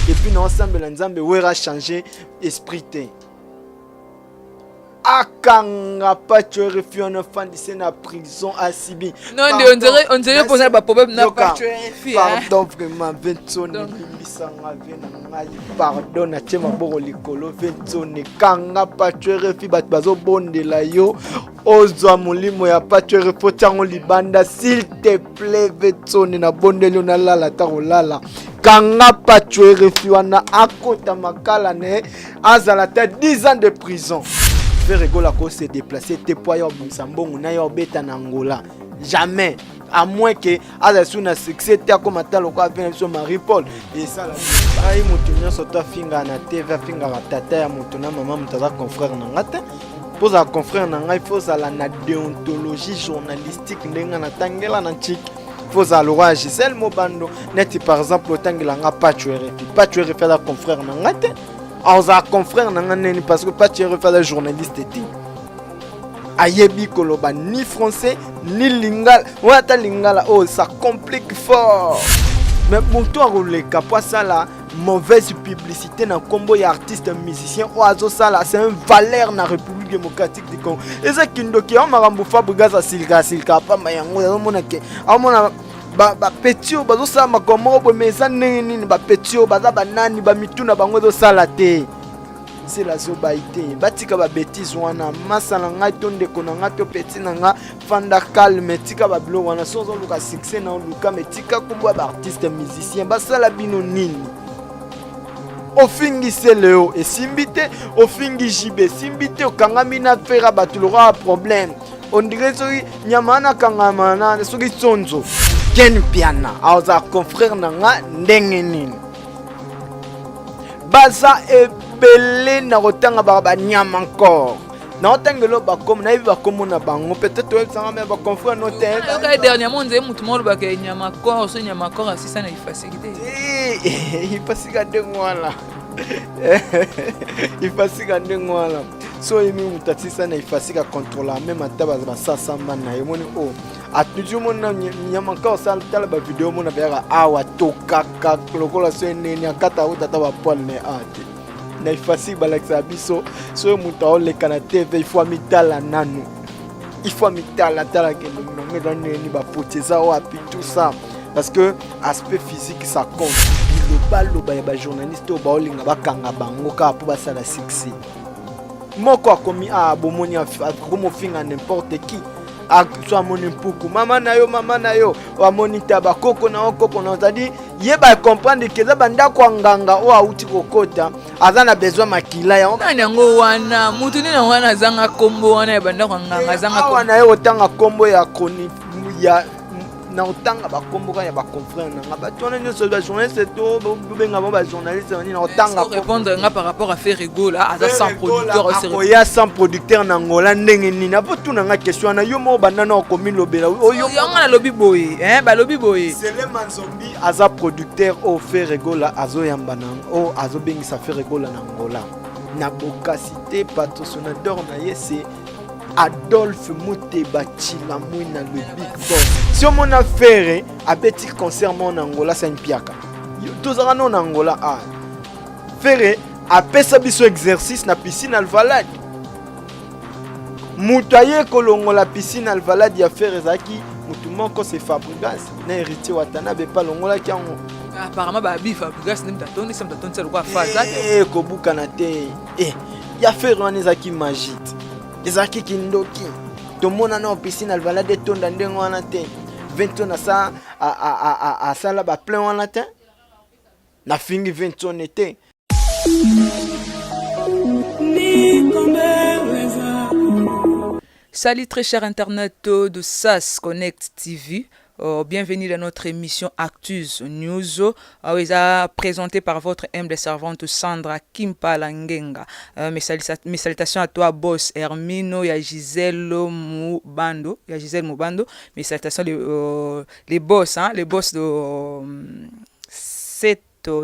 Et puis dans ensemble l'ensemble wera changer esprit te. Akanga pas tu refues un enfant de la prison à Sibi. Non, on dirait poser un problème n'a pas tu refues. Pardon vraiment Vincent Bisanga vena pardon na chema boro likolo Vincent kanga pas tu refues bat bazo bondela yo ozwa molimo ya pas tu refues tango libanda s'il te plaît Vincent na bondelo na lala ta lala. Kanga pas tu refues wana akota makala ne azala ta 10 ans de prison. Ferregola ko se déplacer te poya Msambongo na yo beta na Angola. Jamais. À moins que Azasu na succès te comme atalo ko avec son Marie Paul et ça la ai mutunya sota finga na TV finga tata ya mutuna maman mutaza confrère na ngata poza confrère na ngai faut la na déontologie journalistique ndenga na tangela na chik faut à l'orage Gisèle Mobando net par exemple au tangela nga pas tu refaire la confrère na ngata a confrère na ngane parce que pas tu refaire la journaliste et ayebi koloba ni français ni lingala wata lingala oh ça complique fort mais pour toi le capoi ça la mauvaise publicité na combo ya artiste musicien oazo ça là c'est un valeur na République démocratique du Congo et ça kindoki on marambo fabrigaza silka pa mayango mona ke amona ba petio bazo ça makomo bo meza nini ba petio baza banani ba mituna bango zo sala te. C'est la zobaïté. Batika ba bêtise wana masala ngai tonde konanga to petit nanga fanda calme tika ba blo wana sozo luka succès na luka metika kumba ba artiste musicien basala bino nini. Ofingi seleo et simbite ofingi jibe simbite okangami na fera batulora problème. On dirait soki nyamana kangamana soki sonzo. Ken piana aza confrère nanga ndenge nini. Baza belé na rotanga ba nyama encore na otangelo ba comme na ba comme na bango peut-être ça va ba confrère noter dernièrement on disait mutu molo ba ke nyama corps so nyama corps asisa na ifacilité ifasika de ngwala ifasika de ngwala so yimi mutatisa na ifasika contrôler même ataba ba sasamba na yemoni oh atujuma mona nyama corps ça tala ba vidéo mona ba awa tokaka lokola so neni akata utata ba poil ne ate na ifasi balakisa biso so muta ole kana TV il faut mitala nanu il faut mitala tala ke nonga dani ba poteza wapi tout ça parce que aspect physique ça compte le balo ba journaliste ba olinga bakanga bango ka po basala succès moko akomi a bomoni akomo finga n'importe qui a soit mon impuku mama na yo wa monita ba koko na tadi yeba comprendre que za banda kwa nganga o auti kokota azana besoin makila ya nani ngo wana mutu nina wana zanga kombo wana banda kwa nganga zanga kombo wana yo tanga kombo ya koni ya na otanga ba kombo ya ba confrère na ba tona nyoso ba journaliste to benga ba journaliste ni na otanga répondre nga par rapport à Ferrego là à sans producteur au ya sans producteur na ngola ndenge ni na poto na nga question na yo mo banana ko mi lobela o yo nga lobi boy ba lobi boy c'est le manzombi aza producteur au Ferrego là azo yamba na o azo bengisa Ferrego là na ngola na bokasité patrocinadeur na yese Adolphe Mouteba Chilamouina le big boss. Si on a fait un petit concert en Angola, c'est une piaka. Tous en Angola, faire un petit exercice na piscine alvalade. Moutaye kolongo la piscine alvalade ya faire zaki. Moutuman ko se Fabregas na héritier Watanabe pas longola ki ango. Apparemment ba bi Fabregas nem tatoni sem tatoni c'est quoi faza. Ko bukana te. Ya faire un zaki magique. Ezaki kindoki tomona na piscine alvalade tonda ndengo wana te 20 na sa a sala ba plein wana te na fingi 20 on était Salut très cher internet de SAS Connect TV. Bienvenue dans notre émission Actus News. Présenté par votre humble servante Sandra Kimpala Ngenga. Mes salutations à toi, boss Hermino, il y a Gisèle Mubando. Mes salutations les boss, les boss de cette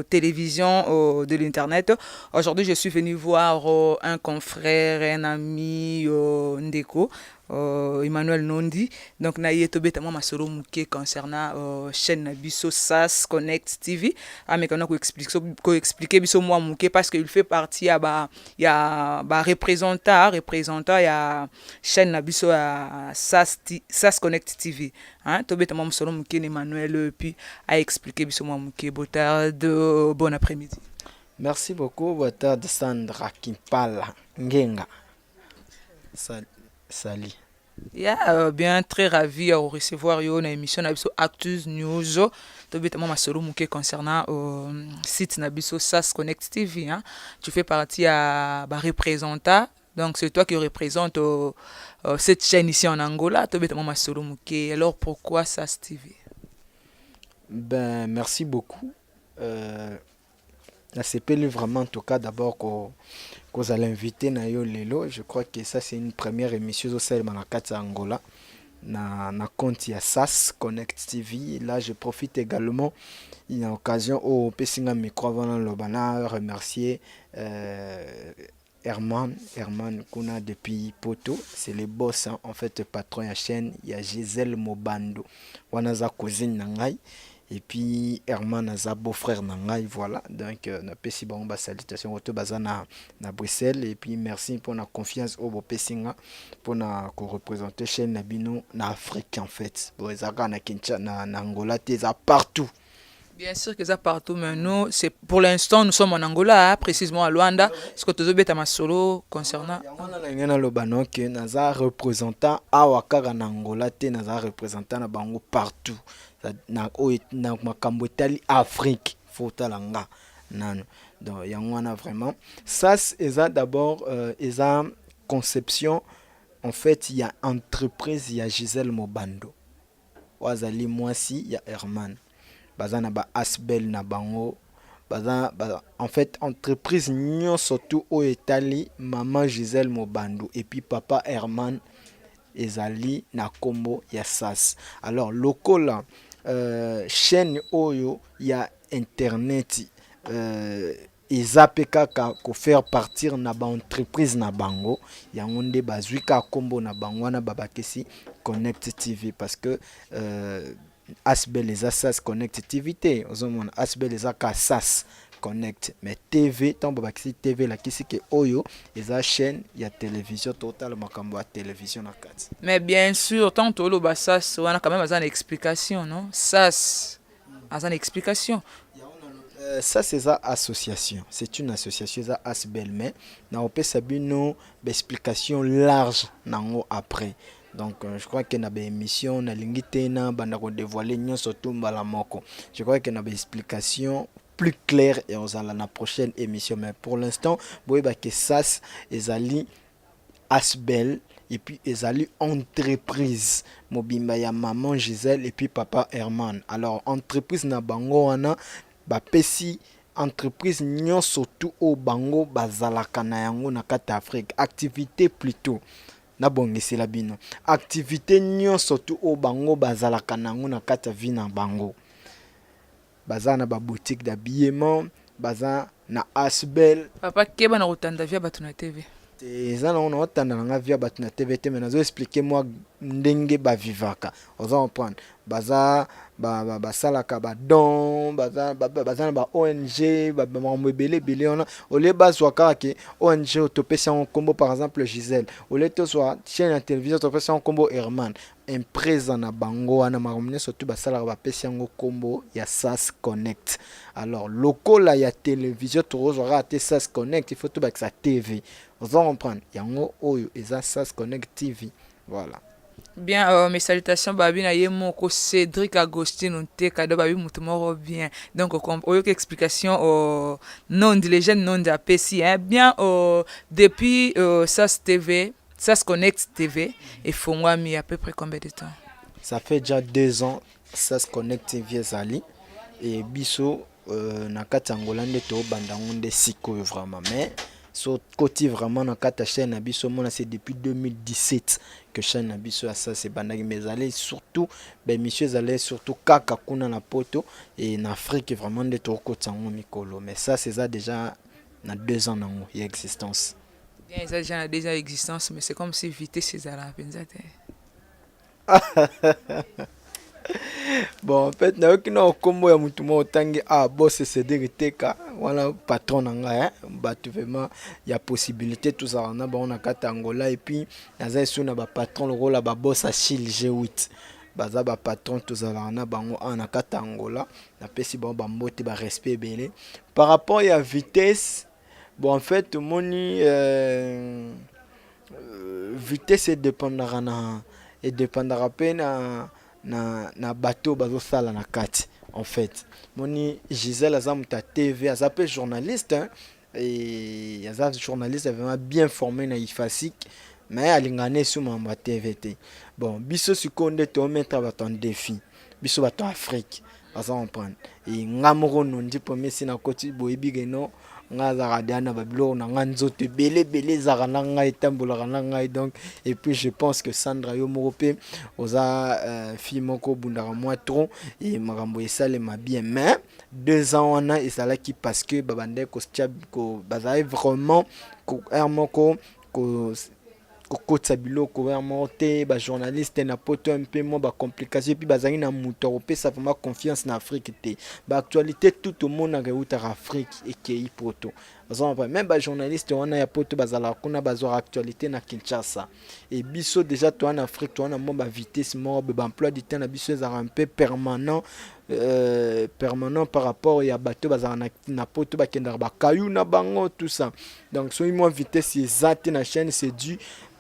télévision de l'internet. Aujourd'hui, je suis venu voir un confrère, un ami, Ndeko, Emmanuel Nondi. Donc na yeto beta moi masolo muke concernant chaîne Nabiso SAS Connect TV. Mais qu'on a expliquer biso moi muke parce qu'il fait partie il y a représentant il y a chaîne Nabiso SAS Connect TV. To beta moi masolo muke Emmanuel puis a expliqué biso moi muke bon après-midi. Merci beaucoup, votre Sandra Kimpala Ngenga. Salut. Bien très ravi à recevoir une émission Nabiso Actus News. Tobitement ma solo muke concernant site Nabiso SAS Connect TV. Tu fais partie à représentant. Donc c'est toi qui représente cette chaîne ici en Angola. Tobitement ma solo muke. Alors pourquoi SAS TV? Ben merci beaucoup. La CPL vraiment en tout cas d'abord qu'on allez inviter na yo lelo. Je crois que ça c'est une première émission au sein de Manakata Angola na compte ya SAS Connect TV. Là je profite également une occasion au Pessinga micro avant le bana remercier Herman kuna depuis Poto, c'est le boss en fait patron ya chaîne, il y a Gisèle Mubando. Wanaza cousine nangai. Et puis Herman Aza beau-frère Nangai, voilà. Donc na pesi ba salutation auto bazana na Bruxelles et puis merci pour la confiance au Pessinga pour na ko représenter chaîne Nabino na Afrique en fait. Bon ezaka na Kinshasa na Angola teza partout. Bien sûr que ça partout, mais nous, c'est pour l'instant, nous sommes en Angola, précisément à Luanda. Est-ce que tu as dit solo concernant? Il y a un représentant à Ouattara en Angola, il y a un représentant na bango partout. Na makambo etali Afrique, fotalanga nano. Donc il y a vraiment. Ça c'est d'abord eza conception. En fait, il y a entreprise, il y a Gisèle Mubando. Wazali Mwasi, il y a Herman. Bazana ba Asbel na bango. En fait, entreprise nyon surtout au Italie, maman Gisèle Mubando et puis papa Herman ezali na kombo ya SAS. Alors lokola chaîne oyo ya internet ezapeka ko faire partir na ba entreprise na bango yango nde bazwika kombo na bango na babakesi Connect TV parce que Asbel les SAS Connect TV te ozomona Asbel les ka SAS Connect mais TV tant babakesi TV la kisi ke oyo eza chaîne ya télévision total makambo ya télévision na kati. Mais bien sûr tant to lo ba SAS on a quand même une explication non SAS a une explication. Ça c'est ça association, c'est une association ça Asbel mais na opé sabino explication large nango après. Donc je crois que na ba émission na lingité na banda ko dévoiler nyonso tumba la moko. Je crois que na ba explication plus clair et on va la prochaine émission mais pour l'instant boye ba que SAS ezali Asbel et puis ezali entreprise mobimba ya maman Gisèle et puis papa Herman. Alors entreprise na bango wana ba pesi entreprise nyon surtout au bango bazalaka na yango na kata Afrique activité plutôt na bongisi la bino activité nyon surtout au bango bazalaka na yango na kata vi na bango baza na ba boutique d'habillement baza na Asbel papa keba na kotanda via batu na TV eza na otanda na via batu na TV te mais nazo expliquer moi ndenge ba vivaka oza comprendre baza basalaka badon baza na ba ONG bamobele bele ona ole bazwaka ke ONG otopesi yango kombo par exemple Gisèle ole to soit chaîne ya télévision otopesi yango kombo Herman impresa na bango wana makambo surtout basalaka bapesi yango kombo ya SAS Connect. Alors lokola ya télévision tozwaka te SAS Connect il faut tout bakisa TV oza comprendre yango oyo eza SAS Connect TV voilà. Bien, mes salutations, babi na yemoko Cédric Agostino Nteka, do babi mutumoro bien. Donc, aucune explication non de les jeunes non de APC. Bien, depuis SAS TV, SAS Connect TV, et faut moi mis à peu près combien de temps? Ça fait déjà 2 ans SAS Connect TV ezali et biso na kati Angola nde to bandango nde sikoyo vraiment mais so côté vraiment na kati chaîne na biso mona c'est depuis 2017 que chaîne na biso ya ça c'est bandaki mais allez surtout ben monsieur allait surtout kaka kuna na poto et en Afrique vraiment nde to kotango mikolo mais ça c'est ça déjà na 2 ans nango ya existence. Bien ça déjà déjà existence mais c'est comme si vitesse c'est la penzate. Bon en fait na okina kombo ya mutu mo tangi boss Cédric Teka voilà patron nanga batu vraiment il y a possibilité tout ça na ba on a kata Angola et puis naza sur na ba patron le rôle ba boss Achille G8 baza ba patron tout ça na bango na kata Angola na pesi ba mbote ba respect belé par rapport à vitesse. Bon en fait moni vitesse dépendra na et dépendra peine na bateau bazo sala na kati en fait moni Gisèle azamuta TV azape journaliste hein, et azap journaliste vraiment bien formé na ifasik mais alingane sur ma TVT bon biso sikonde to mettre bato en défi biso bato Afrique aza comprendre et ngamoro nondi premier sina koti boyebige no ngaza radiana babilo na nganzote belé zarana ngai tambola ngai donc et puis je pense que Sandra yo morope oza fille moko bundara moi trop et marambo esale ma bien mais 2 ans on a et ça là qui parce que babande ko ko bazai vraiment ko moko ko kokotsa biloko vraiment te ba journaliste na poto un peu moins ba complication puis bazangi na muto européen ça vraiment confiance na Afrique te ba actualité tout le monde na reuta Afrique et qui poto même ba journaliste on a ya poto bazala kuna bazwa actualité na Kinshasa et biso déjà toi en Afrique toi na mo ba vitesse mo ba emploi du temps na biso za un peu permanent permanent par rapport ya bateau bazana na poto ba kenda ba kayu na bango tout ça donc so moi vitesse exacte na chaîne c'est dû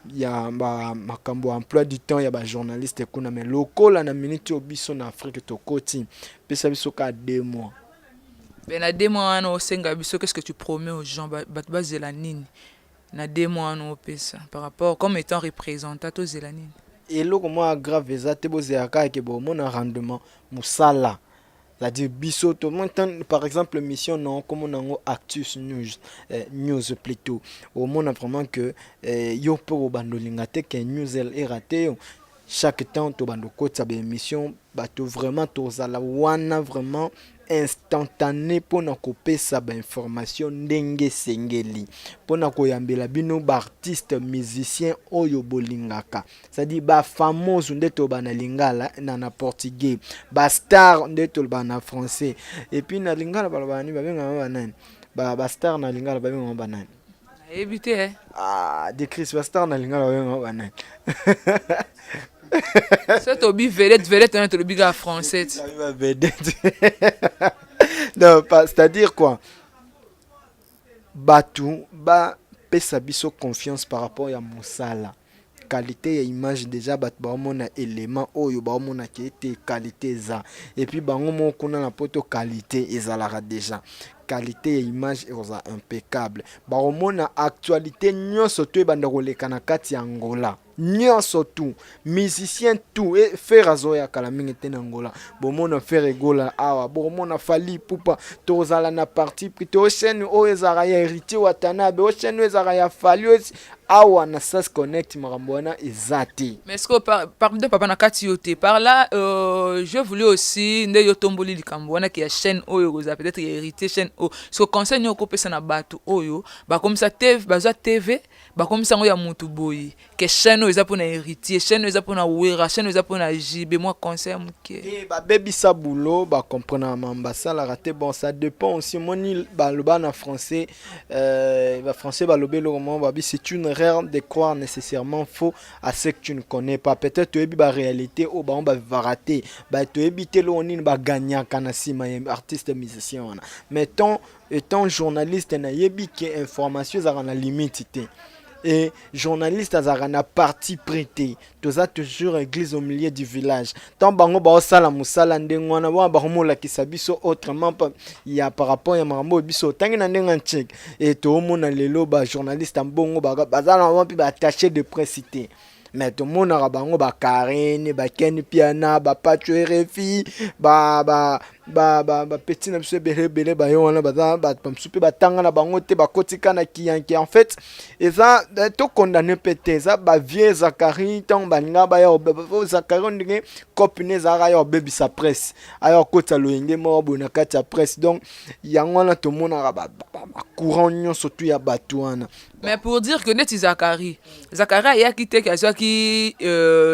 il y a makambo emploi du temps il y a ba journaliste kuna mais lokola na minute obiso na Afrique to koti pesa biso ka 2 mois ben na 2 mois no senga biso qu'est-ce que tu promets aux gens ba zelanine na 2 mois no pesa par rapport comme étant représentant to zelanine et loko moi grave ezate bozeka ke bo mona rendement musala. C'est-à-dire bisoto maintenant par exemple mission non comme on a Actus News news plutôt au monde vraiment que yo pour bandolinga te que news est raté chaque temps to bando côté sa émission bato vraiment to zala wana vraiment instantané pour na couper sa information ndenge sengeli pour na koyambela bino ba artiste musicien oyo bolingaka c'est-à-dire ba famous ndeto bana lingala na portugais ba star ndeto bana français et puis na lingala balabani babenga banani ba star na lingala babenga banani éviter de Chris ba star na lingala babenga banani c'est obi vedette un to biga français vedette non pas c'est-à-dire quoi Batu ba pesa biso confiance par rapport à Moussala qualité et image déjà bat ba mona élément oyo ba mona ki était qualité za et puis bango mo kuna na poto qualité ezalaka déjà qualité et image est impeccable ba mona actualité nyonso to banda koleka na kati ya Angola nyonso tout musicien tout et faire azoya kala mingi te na Angola bo mona faire egola awa bo mona fali pupa tozala na parti plutôt chaîne o ezara ya héritier watanabe o chaîne ezara ya fali awa na SAS Connect marambona ezati mais est-ce que par de papa na kati yote par là je voulais aussi nde yo tomboli likambo wana ki ya chaîne oyo goza peut-être héritier chaîne o so conseil yo kopesa na batu oyo ba comme ça TV baza TV ba comme ça ya mutu boyi que chaîne eza pona héritier chaîne eza pona wera chaîne eza pona jibe moi conseil muke et ba baby sa boulot ba comprendre mamba ça la raté bon ça dépend aussi moni ba loba na français ba français ba lobelo comment ba c'est une erreur de croire nécessairement faux à ce que tu ne connais pas peut-être tu ba réalité au ba on va rater ba tu éviter lo on ba gagner kana sima artiste musicien mais étant journaliste na yebi que information za na limite et journaliste azarana parti prêté toza toujours église au milieu du village tant bango ba sala musala ndengwana ba bamola kisabiso autrement il y a par rapport ya marambo biso tangi na ndenga check et to mona lelo ba journaliste ambongo ba bazala mpi ba attaché de presse cité mais tout le monde a bango ba Karine ba Ken Piana ba Pacho RFI ba petit na biso belé ba yo wana ba pamsupe ba tanga na bango te ba kotika na kiyanki en fait eza to condamner pété ça ba vieux Zakari tant balinga ba yo Zakari ndenge copine za yo baby sa presse ayo kota loyenge mo bona kati ya presse donc yango na tout le monde a ba courant nyonso tu ya batu wana. Mais pour dire que net Zakari a quitté qui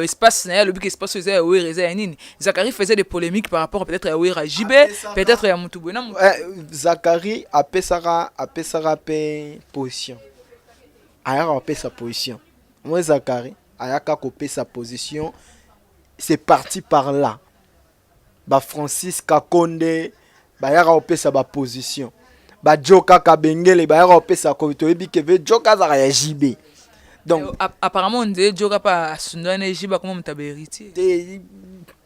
espace na le but espace faisait oui réserve nini Zakari faisait des polémiques par rapport peut-être à Ouira JB peut-être à Mutubona Zakari a pesara pe position aya a sa position moi Zakari aya ka copier sa position c'est parti par là ba Francis Kakonde ba ya ka sa ba position ba Joka Kabengele ba ya ka ko to ebi ke ve Joka za ya JB donc apparemment on dit Joka pas Sundane JB comment mtabériti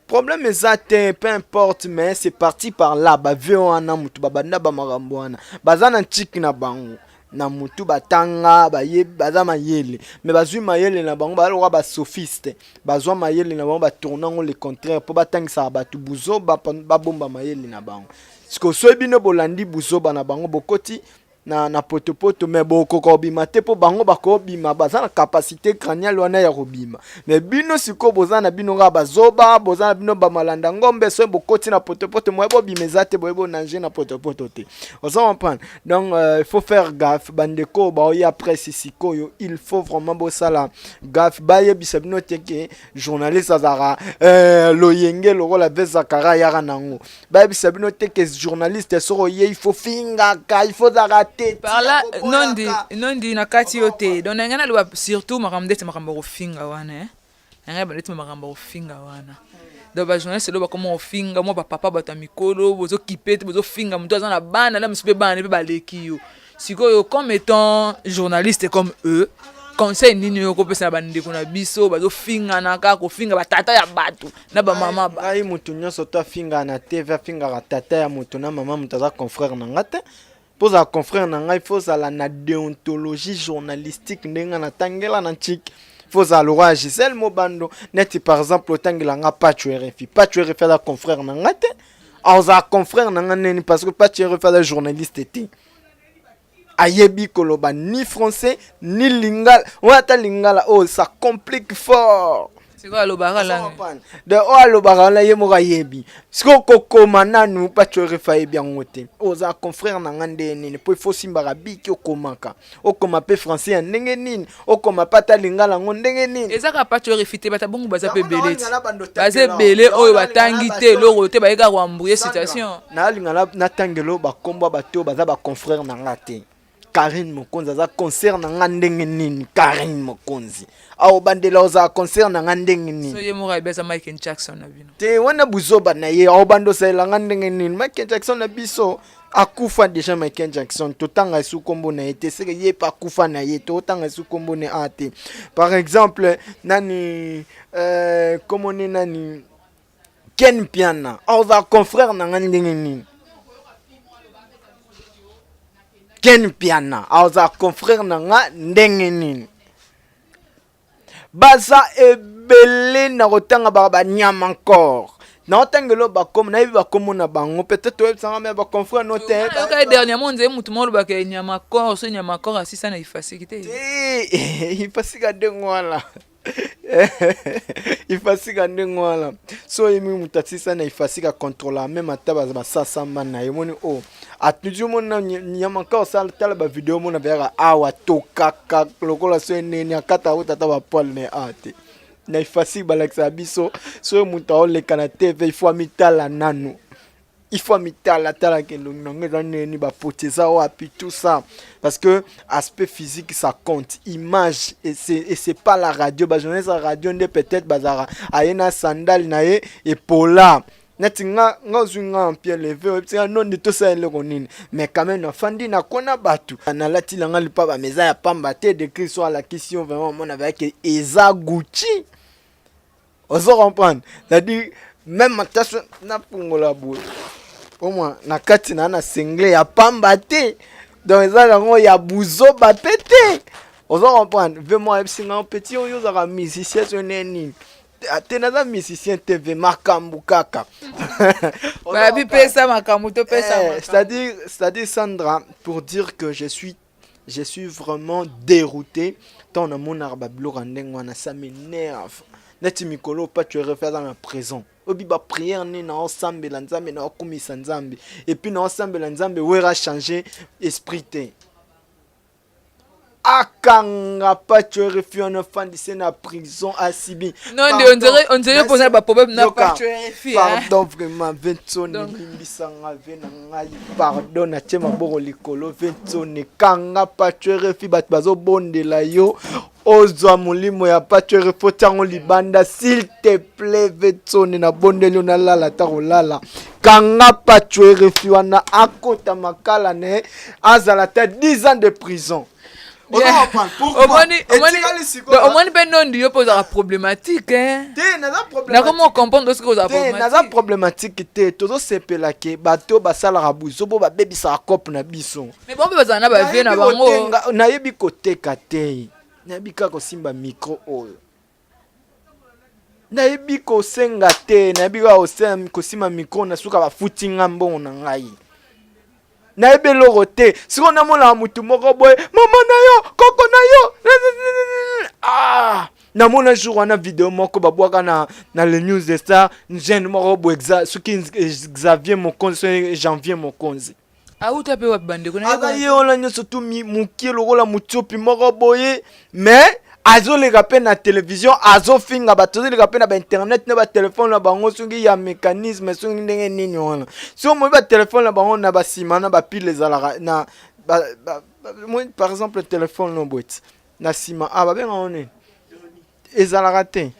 problème est peu importe mais c'est parti par là ba veo ana mutu ba banda ba maramboana bazana chiki na bango na mutu batanga ba ye baza mayele mais bazui mayele na bango ba lo ba sophiste bazwa mayele na bango ba tournant le contraire po batangisa batu buzo ba bomba mayele na bango siko so bino bolandi buzo ba na bango bokoti na potopoto mais boko bima te po bango bako bima baza na capacité crânienne wana ya robima mais bino siko boza na bino nga bazoba boza na bino ba malanda ngombe so bokoti na potopoto mo bo bimeza te bo nanger na potopoto te on comprend donc il faut faire gaffe bandeko ba ya presse siko yo il faut vraiment bo sala gaffe ba ye bisabino te ke journaliste azara loyenge lo la vezakara ya nango ba bisabino te ke journaliste soro ye il faut finga ka il faut par là non di na kati yote donc ngana lo surtout makamdete makambo finga wana ngana ba ndete makambo finga wana donc ba journaliste lo ba comment finga mo ba papa bata mikolo bozo kipete bozo finga mtu azana bana la msipe bana pe ba lekio sikoyo comme étant journaliste comme eux conseil nini yo ko pesa bande ko na biso bazo finga na ka ko finga batata ya batu na ba mama ba ai mutu nyoso to finga na TV finga tata ya mutu na mama mutaza confrère na ngate pour un confrère nanga il faut ça la déontologie journalistique ndenga na tangela na chik faut ça le roi Gisèle Mobando net par exemple tangela nga Pacho RFI la confrère nanga te za confrère nanga neni parce que Pacho RFI la journaliste était ayebi koloba ni français ni lingala wata lingala oh ça complique fort. C'est quoi le barala de o le barala ye mo yebi siko kokoma nanu Pacho RFI bien ngote oza confrère na ngande nini po faut simbara biki okomaka okoma pe français ndenge nini okoma pata lingala ngo ndenge nini ezaka Pacho RFI te bata bongo baza pe beleti baze belé oyo batangi te loro te ba eka ko embrouiller situation na lingala na tangelo ba komba bato baza ba confrère na ngate Karine Mokonzi za concert na ngandenge nini Karine Mokonzi au bandela za concert na ngandenge nini so ye mo ga beza Michael Jackson na bino te wana buzoba na ye au bando sa la ngandenge nini Michael Jackson na biso akufa déjà Michael Jackson totanga su kombo na été c'est que ye pa kufa na ye totanga su kombo na ate par exemple nani comme on est nani Ken Piana au za confrère na ngandenge nini Ken Piana aza confrère nanga ndenge nini baza ebele na kotanga ba nyama encore na otangelo ba comme na ba comme na bango peut-être web ça mais ba confrère noté okay dernièrement nze mutu mo ba ke nyama corps so nyama corps asisa na ifasikite ifasika ndengwala ifasika ndengwala so yemi mutatisa na ifasika contrôler même ataba ba sasa mana yemoni oh atuju mona nyama ka sala tala ba video mona vera awa tokaka lokola so nene akata utata ba poil ne ate na ifasika balakisa biso so muta ole kana TV il faut mitala nanu il faut mitala tala ke ndonga neni ba poteza wapi tout ça parce que aspect physique ça compte image et c'est pas la radio ba journaliste la radio ndé peut-être bazara ayena sandal na ye et pola netinga ngazunga ampie levé et non de tout ça le konini mais quand même na fandi na kona batu na lati langa lipa ba meza ya pamba te de Christ la question vraiment mon avec eza Gucci ozo comprendre c'est-à-dire même matasho na pungola boule au moins na kati na single ya pamba te donc eza lango ya buzo ba pété ozo comprendre vraiment singa petit oyo za musicien so neni tenaza musicien TV makambu kaka ba bi pesa makambu to pesa c'est-à-dire Sandra, pour dire que je suis vraiment dérouté tant na mon arba blora ndengwana, ça m'énerve neti mikolo pas tu refaire dans la prison obi ba prière ni na ensemble la nzambe na okumisa nzambe et puis na ensemble la nzambe wera changer esprit te akanga pas tu refues un enfant de na prison à Sibi. Non, on dirait poser ba problème na pas tu refues. Pardon vraiment Vincent limbisanga vena ngai pardon na chema boro likolo Vincent kanga pas tu refues bat bazo bondela yo ozwa mulimo ya pas tu refues tango libanda s'il te plaît Vincent na bondelo na lala ta lala kanga pas tu refues wana akota makala ne azala ta 10 ans de prison. Au moins, ben non, Dieu pose la problématique, hein. Na comment comprendre ce que vous avez na problématique te tozo sepela ke bato basala rabuzo bo ba bebi sa cop na biso. Mais bon bazana ba vie na bango. Na yebi côté kate. Na yebi ka ko simba micro oyo. Na yebi ko senga te, na yebi ko sem ko simba micro na suka ba footinga mbongo na ngai. Na ebe lorote siko na mona mutu moko boy mama na yo koko na yo na mona jour wana vidéo moko babwaka na le news de ça jeune moko boy suki Xavier Mokonzi Janvier Mokonzi auta pe wabande kuna aga ye ola nyoso tu mukie lokola mutopi moko boye mais azo le rappel na télévision azo finga bato le rappel na ba internet na ba téléphone na bango sungi ya mécanisme sungi ndenge nini wana so mo ba téléphone na bango na ba sima na ba pile ezala na par exemple le téléphone no boîte na sima ba benga one ezala raté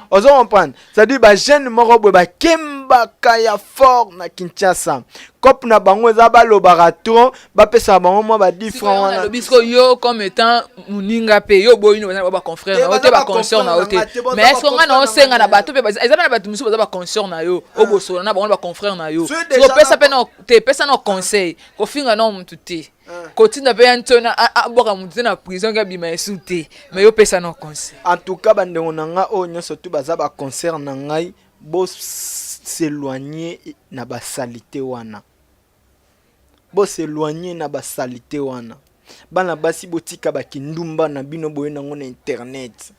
ozo comprendre ça dit ba jeune moko boye ba kemba kaya fort na Kinshasa cop na bango za ba lobaka trop ba pesa bango mo ba 10 francs wana le bisco yo comme étant muninga pe yo boy no ba confrère na ote ba concert na ote mais est-ce qu'on a osenga na bato pe ezana na bato musu ba concert na yo oboso na bango ba confrère na yo so pesa pe na te pesa na conseil ko finga na mutu te kotinda pe antona aboka mutu na prison ga bima esute mais yo pesa na conseil en tout cas bandengo nanga o nyoso tu baza ba concert na ngai bo s'éloigner na ba salité wana bo s'éloigner na ba salité wana bana basi botika ba kindumba na bino boye nango na internet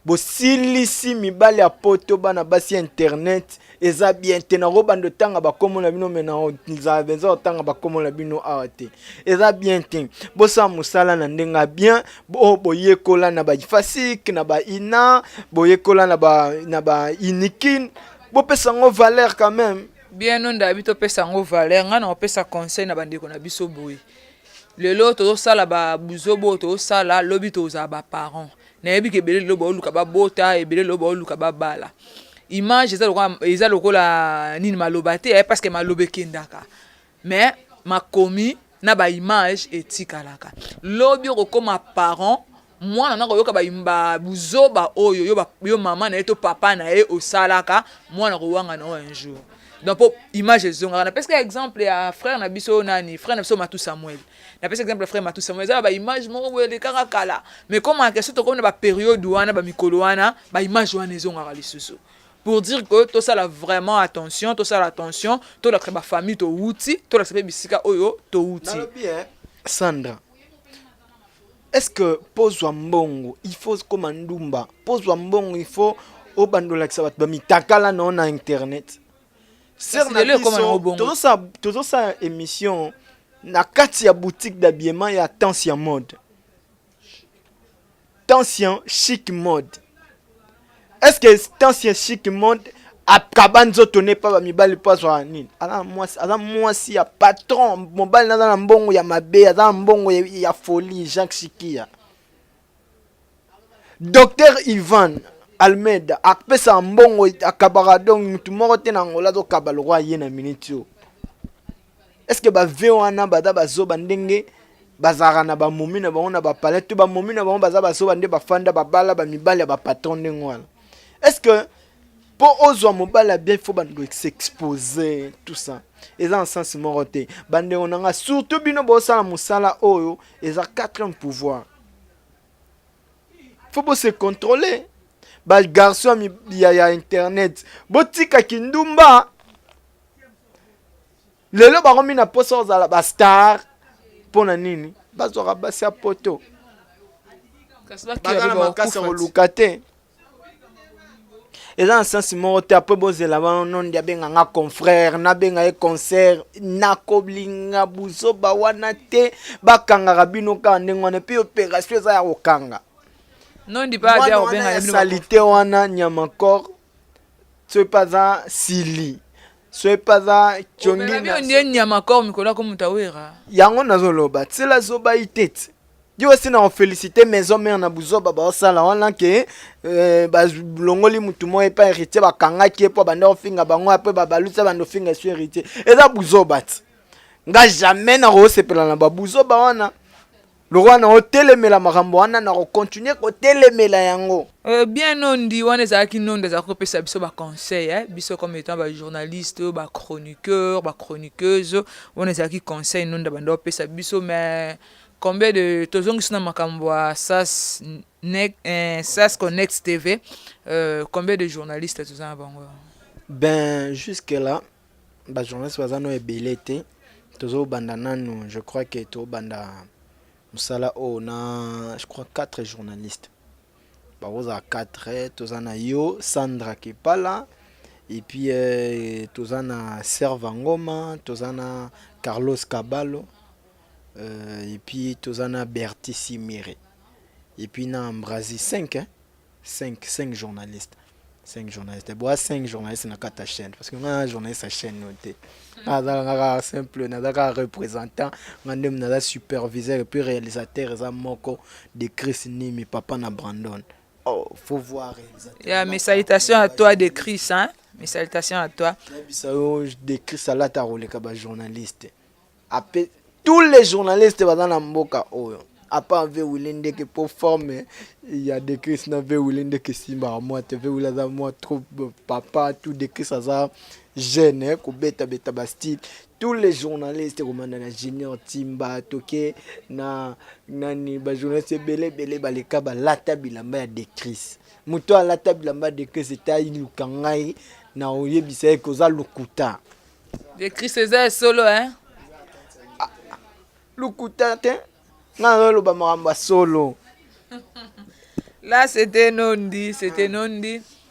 bo silisi mibali ya poto bana basi internet eza bien te na robando tanga ba komo na bino mena za benza tanga ba komo na bino awate eza bien te bo sa musala na ndenga bien bo boyekola na ba fasik na ba ina boyekola na ba inikin bo pesa ngo valeur quand même bien non d'habito pesa ngo valeur nga na pesa conseil na bandeko na biso boy lelo to sala ba buzobo to sala lobi to za ba parents na yebi ke bele lobo luka ba bota e bele lobo luka ba bala image eza lokola nini malobate parce que malobe kendaka mais makomi na ba image etikalaka lobi okoma parent mwana na koyoka ba imba buzoba oyo yo mama na eto papa na e osalaka mwana ko wanga na un jour donc pour image zonga na parce que exemple ya frère na biso nani frère na biso Matou Samuel na parce exemple frère Matou Samuel za ba image moko wele kaka kala mais comment que surtout comme na ba période wana ba mikolo wana ba image wana zonga lisusu pour dire que tout ça là vraiment attention tout ça attention tout la ba famille to wuti tout la sebe bisika oyo to wuti Sandra. Est-ce que pose mbongo il faut comme ndumba pose mbongo il faut au bandola que ça va ba mitakala non na internet toujours ça émission na kati ya boutique d'habillement ya Tension Mode Tension Chic Mode est-ce que Tension Chic Mode akabanzo tonne pas ba mibali pas so nini ala moi si ya patron mobile na na mbongo ya mabe ya mbongo ya folie Jacques Chikia Docteur Ivan Almeida akpesa mbongo akabara donc mutu moko te na ngola zo kabalo kwa ye na minitio est-ce que ba vewana bada bazo bandenge bazara na ba momi na bango na ba palette ba momi na bango baza bazo bande ba fanda ba bala ba mibali ba patron ndengwana est-ce que Pour ozwa mobala bien, il faut s'exposer, tout ça. Et ça, en sens moroté. Bande on a surtout bino bosala musala oyo, et ça 4 ans pouvoir. Faut se contrôler. Bah garçon il y a internet. Botika kindumba. Lelo baromi na poso za la star. Pona nini? Bazora basi a poto. Bazana makasi relukate. Et dans le sens moroté après bozela non dia benga nga confrère na benga e concert na koblinga buzo ba wana te bakanga rabino ka ndengwane pe opération za ya okanga. Non di pas dia obenga salité wana nyama corps ce pas za sili ce pas za chongi na bien nyama corps mikola ko mutawera yango nazoloba tsela zoba itete yo aussi na féliciter maison mère na buzoba ba sala wana ke ba longoli mutu mo epa héritier bakanga ki epo banda ofinga bango après ba balusa bando finga sur héritier eza buzoba nga jamais na rosepela na ba buzoba wana le roi na hotelemela makambo wana na continuer kotelemela yango bien nondi wana ezalaki nondi ezalaki kopesa biso baconseil biso comme étant bajournaliste bachroniqueur bachroniqueuse wana ezalaki conseil nondi banda opesa biso mais combien de tozongisi na makambo ya sas connect tv combien de journalistes toza na bango? Ben jusque là bajournaliste baza no ebele te tozobanda nanu je crois que tobanda Moussala on a je crois 4 journalistes. Baroza 4 tozana yo Sandra qui est pas là et puis tozana Servangoma, tozana Carlos Caballo et puis tozana Berti Simire. Et puis na Ambrasi 5 5 journalistes. 5 journalistes. Bois 5 journalistes na kata chaîne parce que on journaliste à chaîne noté. Nada simple, nada représentant, ngandem nada superviseur et puis réalisateur za moko de Chris Nimi papa na Brandon. Oh, faut voir réalisateur. Mes salutations à toi de Chris hein. Mes salutations à toi. De Chris Salata roule kaba journaliste. Après tous les journalistes dans la mboka oyo. À part Véoulinde que pour former, il y a des Chris na Véoulinde que simba moi te Véoulada moi trop papa tout des Chris ça jeune ko beta bastille tous les journalistes comme na Junior Timba toke na nani ba journaliste belé baleka ba lata bilamba ya de Chris muto la lata bilamba de Chris c'était ilukangai na oyebisa ko za lukuta de Chris c'est solo hein lukuta te solo. Là c'était nondi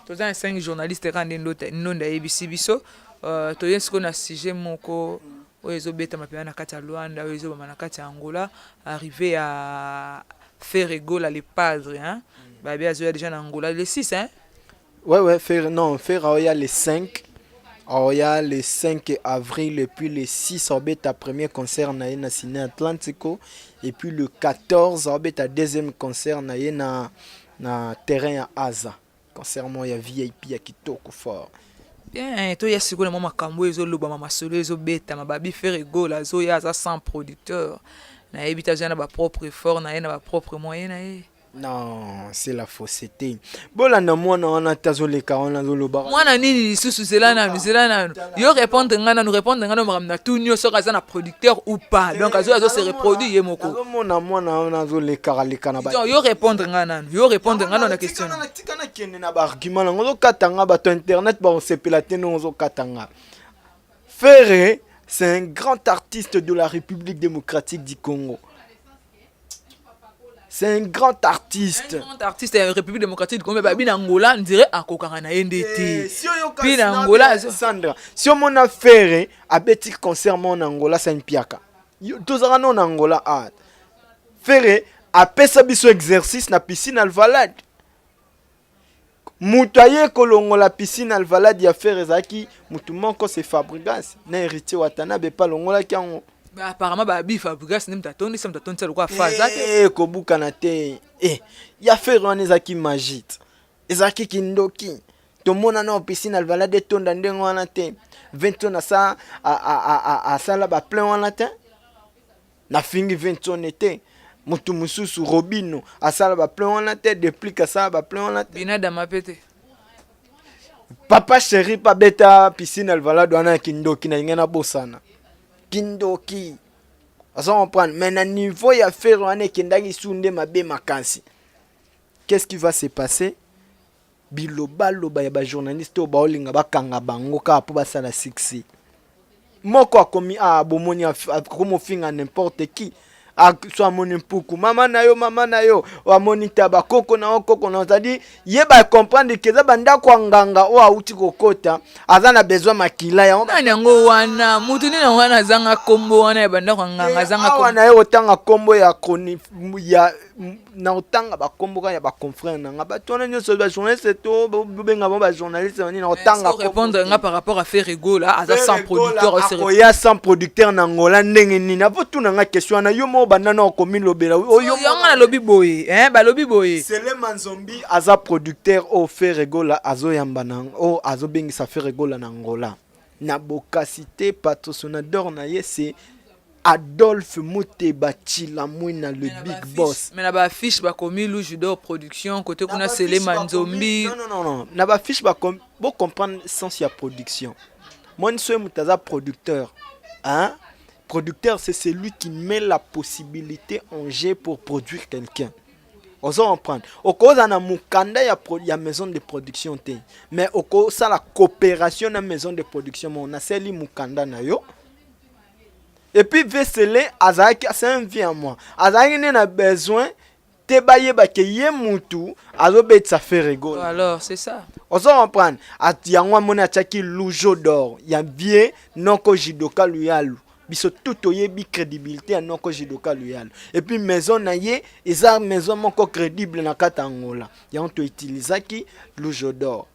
tous un 5 journalistes randé nonda ABC biso to yesko na sujet moko oyezo beta mapena na kati ya Luanda oyezo ba na kati ya Angola arrivé à faire égal les padres hein ba bien déjà en Angola les 6 hein ouais faire il y a les 5. Il y a le 5 avril et puis le 6 à premier concert na Ciné Atlantico et puis le 14 à deuxième concert na terrain à Aza concert moi ya VIP ya kitoko fort bien to ya sikola mama kambo ezo loba mama solo ezo beta mababi faire gola zo ya za sans producteur na ebita jana ba propre effort na ba propre moyen na non, c'est la fausseté. Bon, on a tazoleka, on a zoloba. Moi, na nini sous cela na. Yo répondre ngana nous répondre ngana maramna tout nyo so kaza na producteur ou pas. Donc azo se reproduire yemoko. On a zoleka leka na ba. Yo répondre ngana na question. Na tikana kende na ba argument na ngozo katanga ba to internet ba on se pelate no ngozo katanga. Ferré, c'est un grand artiste de la République démocratique du Congo. C'est un grand artiste. Un grand artiste de la République démocratique du Congo. Mais Angola, on dirait à Kokana NDT. Puis Angola, Sandra, si on a fait un petit concert en Angola, c'est une piaka. Tous en Angola, faire un petit exercice na piscine Alvalade. Moutaye kolongo la piscine Alvalade ya faire ezaki mutuman ko se Fabregas na héritier Watanabe pas longola ki en apparemment ba bi Fabregas nem tatondi sem tatondi kwa faza ko bukana te ya faire on ezaki magite ezaki kindoki to mona na piscine Alvalade tonda ndengo wana te 20 na sa a sala ba plein wana te na fingi 20 on était mutu mususu Robino asala ba plein wana te depuis que ça ba plein wana te binada mapete papa chéri pa beta piscine alvalade wana kindoki na ngena bosana kindoki azo comprendre mais na niveau ya faire wana kendaki sunde mabe makansi. Qu'est-ce qui va se passer? Biloba loba ya ba journaliste o baolinga bakanga bango ka po basala succès moko akomi bomoni akomo finga n'importe qui soit amoni mpuku mama na yo amoni taba koko na okoko na tadi yeba comprendre que za banda kwa nganga o auti kokota azana besoin makila ya nani yango wana mutu nini wana zanga kombo wana ya banda kwa nganga zanga kombo wana yo otanga kombo ya koni ya na otanga ba kombo ya ba confrère nga ba tona nyoso ba journaliste to benga ba journaliste na otanga répondre nga par rapport à Ferrego là aza sans producteur aussi ya sans producteur na ngola ndenge nini avo tuna nga question na yo mo banda na komi lobela yo nga lobi boy ba lobi boy c'est le manzombi aza producteur o Ferrego là azo yamba na o azo bengi sa Ferrego là na ngola na bokasité patrocinadeur na ye c'est Adolphe Mouteba Chilamwina le big boss. Mais na ba fiche ba komi Loujudo production côté kuna Sele Manzombi. Non. Na ba fiche ba comme bon comprendre sens ya production. Moi nso mutaza producteur. Hein? Producteur c'est celui qui met la possibilité en jeu pour produire quelqu'un. On va prendre. Au cause na mukanda ya maison de production te. Mais au cause ça la coopération na maison de production on a seli mukanda na yo. Et puis Vesele azaki c'est un vie à moi. Azaki n'a besoin te baye ba ke ye mutu azobet sa Ferrego. Alors c'est ça. On s'en prendre. Atiangwa mona chaki Loujo d'or. Ya bien noko jidoka luyalu. Biso tout oyebi crédibilité noko jidoka luyalu. Et puis maison na ye eza maison moko crédible na katangola. Ya on to utilisaki Loujo d'or.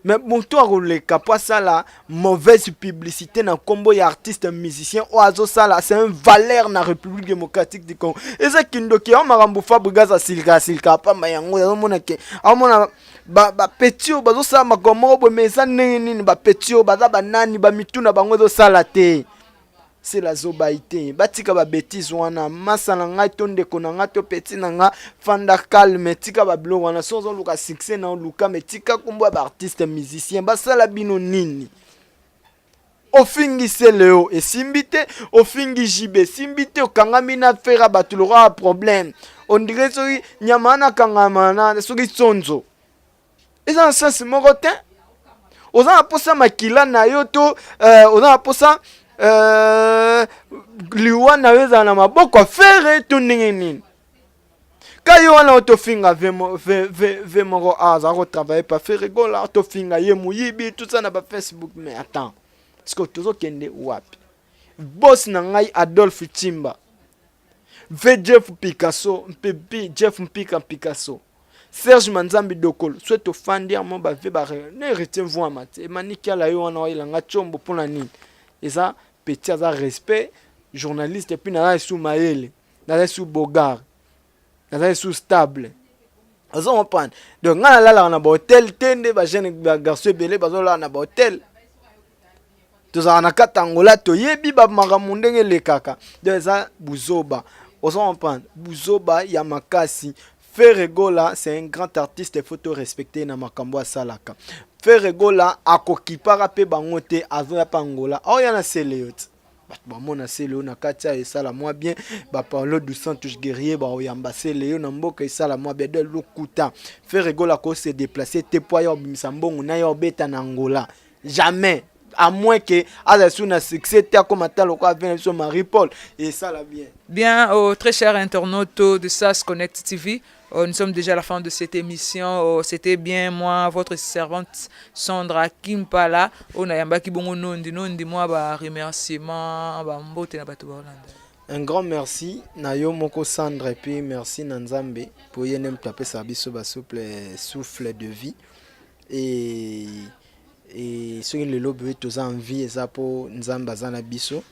Mais bon toi le capable ça la mauvaise publicité na combo ya artiste musicien oazo ça là c'est un valeur na République démocratique du Congo. Et ça kindoki on marambo fabriga za silka pa mayango ya mona ke amona ba petio bazo ça makomo bo mesa nini ba petio baza banani ba mituna bango zo sala te. C'est la zobaïté batika ba bêtise wana masala ngai tonde konanga to petit nanga fanda calme tika ba blo wana sozo luka succès na luka metika kumbo ba artiste musicien basala bino nini ofingi seleo et simbite ofingi jibe simbite okangami na fera batulora problème on dirait soki nyamana kangamana soki sonzo eza sens moko te oza posa makila na yo to oza posa liwa na weza na maboko fere to ndenge nini kayo wana otofinga ve moko aza ko travailler pa Ferrego là otofinga ye muyibi tout ça na ba Facebook mais attends est-ce que tozo kende wapi boss na ngai Adolphe Chimba ve Jeff Picasso Jeff Picasso Serge Manzambi Dokolo souhaite au fandir mon ba ve ba ne retient voix mat e manikia la yo wana oilanga chombo pona nini et ça petit à respect journaliste et puis na sous maele na sous bogar na sous stable azo on prend donc ngana la na hôtel tende ba jeune garçon belé bazo la na hôtel toza na katangola to yebi ba makambo ndenge le kaka donc ça buzoba ozo on prend buzoba ya makasi Ferrego là c'est un grand artiste et faut te respecter na makambo a salaka Ferrego là akokipara pe bango te azo ya pangola oya na seleot ba mona seleo na katia et ça la moi bien ba parlo du Santos guerrier ba oyamba seleo na mboka et ça la moi bien de lokuta Ferrego là ko se déplacer te poya obimisa mbongo na yo beta na Angola jamais à moins que Azasu na succès te comme atalo ko avec son Marie-Paul et ça la bien. Bien, très chers internautes de SAS Connect TV, nous sommes déjà à la fin de cette émission. C'était bien moi, votre servante Sandra Kimpala. On a yamba ki bongo nondi moi ba remerciement ba mbote na bato ba Hollande. Un grand merci na yo moko Sandra et puis merci na Nzambe pour yenem taper sa biso ba souffle de vie et ceux qui le lobby tous en vie et ça pour Nzamba zana biso.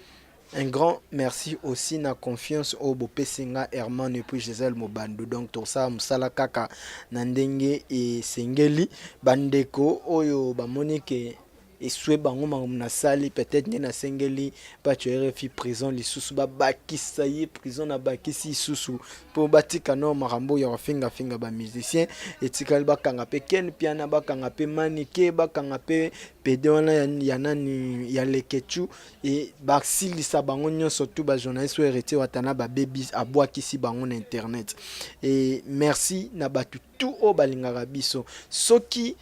Un grand merci aussi na confiance au Bopé Singa Herman et puis Gisèle Mobando donc tout ça musala kaka na ndenge et sengeli bandeko oyo ba monique eswe bango makambo nasali peut-être nde nasengeli bato ya RFI prison lisusu babakisa ye prison na bakisi lisusu mpo batika no makambo ya bafingafinga bamusicien etikali bakanga mpe Ken Piana bakanga mpe Manike bakanga mpe pede wana ya nani ya Lekechu e basilisa bango nyonso tu bajournaliste oyo erete watana babebi abwakisi bango na internet e merci na bato tu oyo balingaka biso soki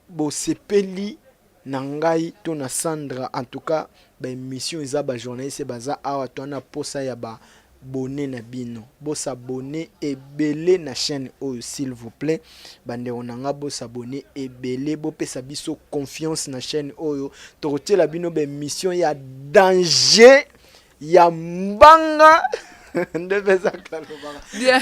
bosepeli na ngai to na Sandra en tout cas baémission eza bajournaliste baza awa to na posa ya abonné na bino bosabone ebele na chaîne oyo s'il vous plaît bandeko na nga bosabone ebele bopesa biso confiance na chaîne oyo tokotiela bino baémission ya danger ya mbanga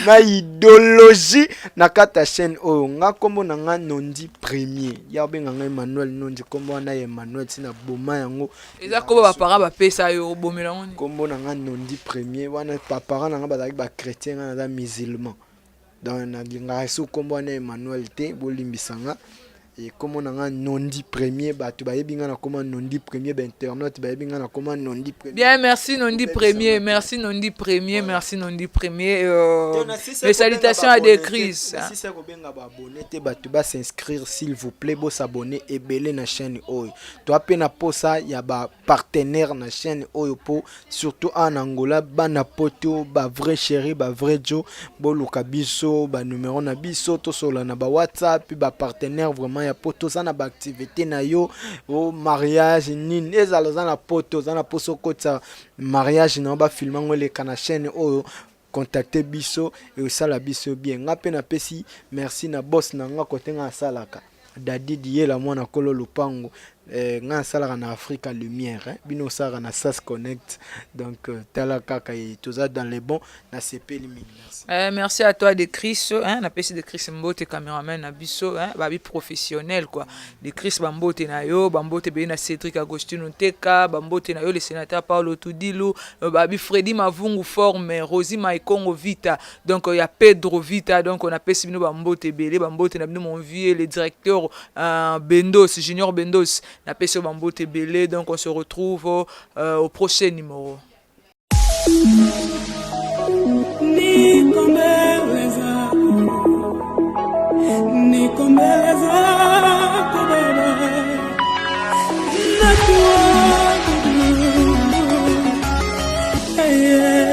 na idéologie na kata chaîne oyo nga kombo na nga Nondi Premier ya benga nga Emmanuel Nondi kombo wana Emmanuel tina boma yango eza kombo bapara bapesa yo bomela ngoni kombo na nga Nondi Premier wana papa na nga bazaki ba chrétien nga na musulman donc na linga so kombo wana Emmanuel te bolimbisanga et comme on a Nondi Premier tu vas bien na comment Nondi Premier internet ba bien na comment Nondi Premier bien merci Nondi Premier merci Nondi Premier merci Nondi Premier les salutations à des Chris si c'est ko benga ba abonné te tu vas s'inscrire s'il vous plaît bo s'abonner et belé na chaîne oyo to apena posa ya ba partenaire na chaîne oyo po surtout en Angola bana poto ba vrai chéri ba vrai Joe bo luka biso ba numéro na biso to sola na ba WhatsApp ba partenaire vraiment ya poto za na ba activité na yo o mariage nini ezalo za na poto za na poso kota mariage na ba filmango le kana chaîne oyo contacter biso et osala biso bien nga pe na pesi merci na boss na nga kote nga salaka dadi diye la mwana kolo lupango nga salaka na Africa Lumière bino sala na SAS Connect donc tala kaka toza dans les bons na sepeli mingi merci merci à toi de Chris na pesi de Chris Mbote cameraman na biso babi professionnel quoi de Chris Bambote na yo Bambote be na Cédric Agostino Teka Bambote na yo le sénateur Paulo Tudilu babi Freddy Mavungu forme Rosie Maikongo Vita donc il y a Pedro Vita donc on a pesi bino Bambote belé Bambote na bino mon vieux le directeur Bendos Junior Bendos na peso Bambote belé donc on se retrouve au prochain numéro. Yeah.